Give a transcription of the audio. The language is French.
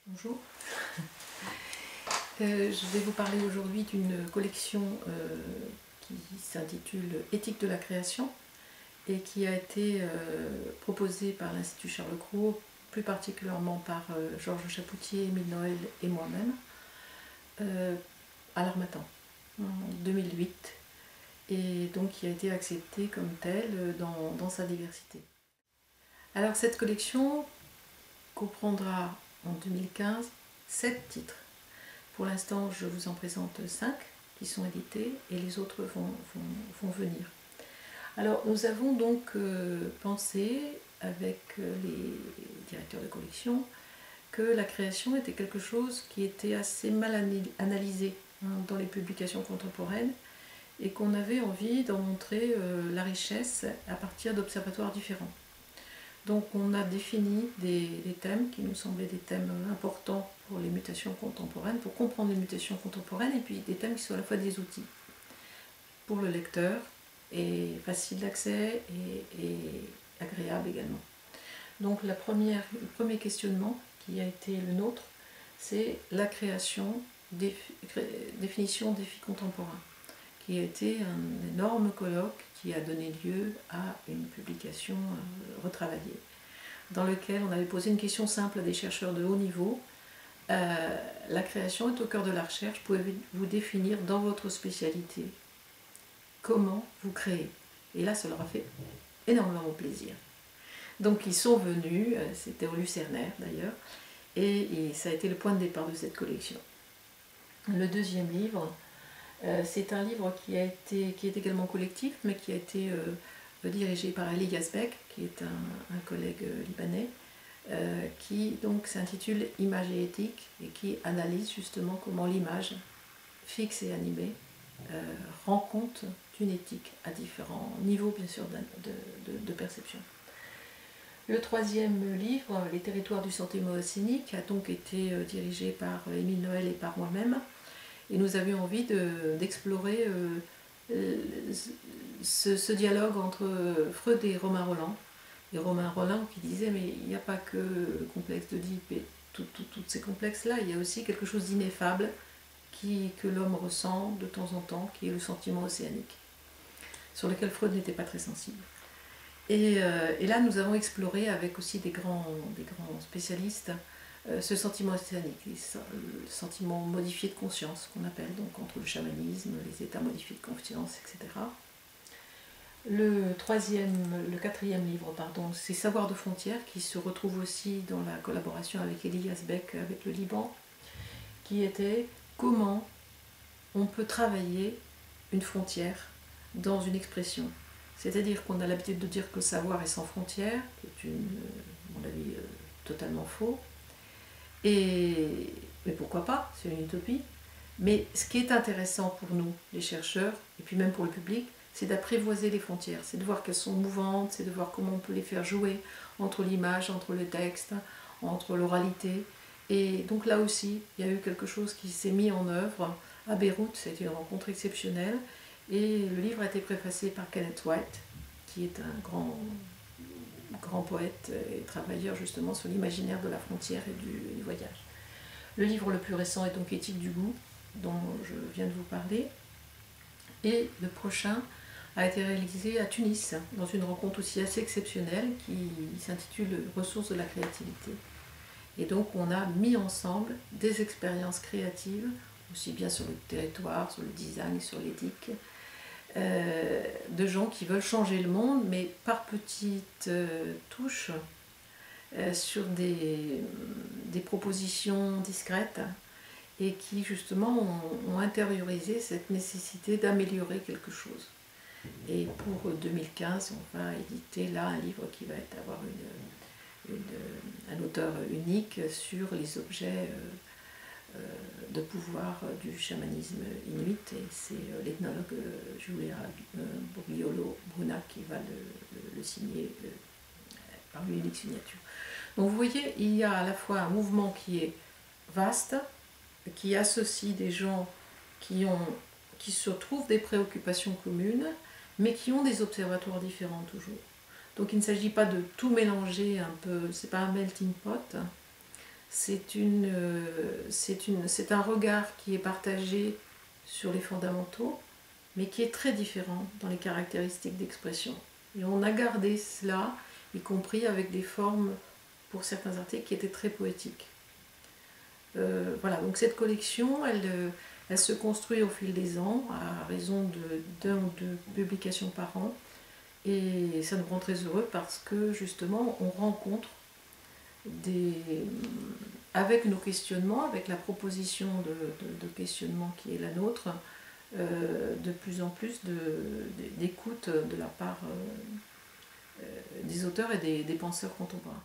Bonjour. Je vais vous parler aujourd'hui d'une collection qui s'intitule Éthique de la création et qui a été proposée par l'Institut Charles Cros, plus particulièrement par Georges Chapoutier, Émile Noël et moi-même, à l'Harmattan en 2008, et donc qui a été acceptée comme telle dans sa diversité. Alors cette collection comprendra en 2015 7 titres. Pour l'instant, je vous en présente 5 qui sont édités et les autres vont venir. Alors, nous avons donc pensé avec les directeurs de collection que la création était quelque chose qui était assez mal analysé dans les publications contemporaines et qu'on avait envie d'en montrer la richesse à partir d'observatoires différents. Donc on a défini des thèmes qui nous semblaient des thèmes importants pour les mutations contemporaines, pour comprendre les mutations contemporaines, et puis des thèmes qui sont à la fois des outils pour le lecteur, et facile d'accès et agréable également. Donc le premier questionnement qui a été le nôtre, c'est la création, définition défi contemporain, qui a été un énorme colloque qui a donné lieu à une publication retravaillée, dans lequel on avait posé une question simple à des chercheurs de haut niveau. La création est au cœur de la recherche, pouvez-vous définir dans votre spécialité comment vous créez? Et là, ça leur a fait énormément plaisir. Donc ils sont venus, c'était au Lucernaire d'ailleurs, et ça a été le point de départ de cette collection. Le deuxième livre, c'est un livre qui est également collectif, mais qui a été dirigé par Ali Yazbek, qui est un collègue libanais, qui donc s'intitule Image et éthique, et qui analyse justement comment l'image fixe et animée rend compte d'une éthique à différents niveaux, bien sûr, de perception. Le troisième livre, Les territoires du sentiment scénique, a donc été dirigé par Émile Noël et par moi-même. Et nous avions envie d'explorer ce dialogue entre Freud et Romain Rolland. Et Romain Rolland qui disait, mais il n'y a pas que le complexe d'Oedipe et tous ces complexes-là, il y a aussi quelque chose d'ineffable que l'homme ressent de temps en temps, qui est le sentiment océanique, sur lequel Freud n'était pas très sensible. Et là, nous avons exploré avec aussi des grands spécialistes ce sentiment océanique, le sentiment modifié de conscience qu'on appelle, donc entre le chamanisme, les états modifiés de conscience, etc. Le quatrième livre, c'est Savoir de frontières, qui se retrouve aussi dans la collaboration avec Eli Yazbek, avec le Liban, qui était comment on peut travailler une frontière dans une expression. C'est-à-dire qu'on a l'habitude de dire que le savoir est sans frontières, qui est, à mon avis, totalement faux. Mais pourquoi pas, c'est une utopie. Mais ce qui est intéressant pour nous, les chercheurs, et puis même pour le public, c'est d'apprivoiser les frontières, c'est de voir qu'elles sont mouvantes, c'est de voir comment on peut les faire jouer entre l'image, entre le texte, entre l'oralité. Et donc là aussi, il y a eu quelque chose qui s'est mis en œuvre à Beyrouth, c'était une rencontre exceptionnelle. Et le livre a été préfacé par Kenneth White, qui est un grand poète et travailleur justement sur l'imaginaire de la frontière et du voyage. Le livre le plus récent est donc Éthique du goût, dont je viens de vous parler. Et le prochain a été réalisé à Tunis, dans une rencontre aussi assez exceptionnelle qui s'intitule Ressources de la créativité. Et donc on a mis ensemble des expériences créatives, aussi bien sur le territoire, sur le design, sur l'éthique, de gens qui veulent changer le monde, mais par petites touches, sur des propositions discrètes, et qui justement ont intériorisé cette nécessité d'améliorer quelque chose. Et pour 2015, on va éditer là un livre qui va avoir un auteur unique sur les objets de pouvoir du chamanisme inuit, et c'est l'ethnologue Julia Burgiolo-Bruna qui va le signer par une unique signature. Donc vous voyez, il y a à la fois un mouvement qui est vaste, qui associe des gens qui se trouvent des préoccupations communes, mais qui ont des observatoires différents toujours. Donc il ne s'agit pas de tout mélanger un peu, c'est pas un melting pot, c'est un regard qui est partagé sur les fondamentaux, mais qui est très différent dans les caractéristiques d'expression. Et on a gardé cela, y compris avec des formes, pour certains articles, qui étaient très poétiques. Voilà, donc cette collection, elle se construit au fil des ans, à raison d'un ou deux publications par an. Et ça nous rend très heureux parce que justement, on rencontre avec nos questionnements, avec la proposition de questionnement qui est la nôtre, de plus en plus d'écoute de la part des auteurs et des penseurs contemporains.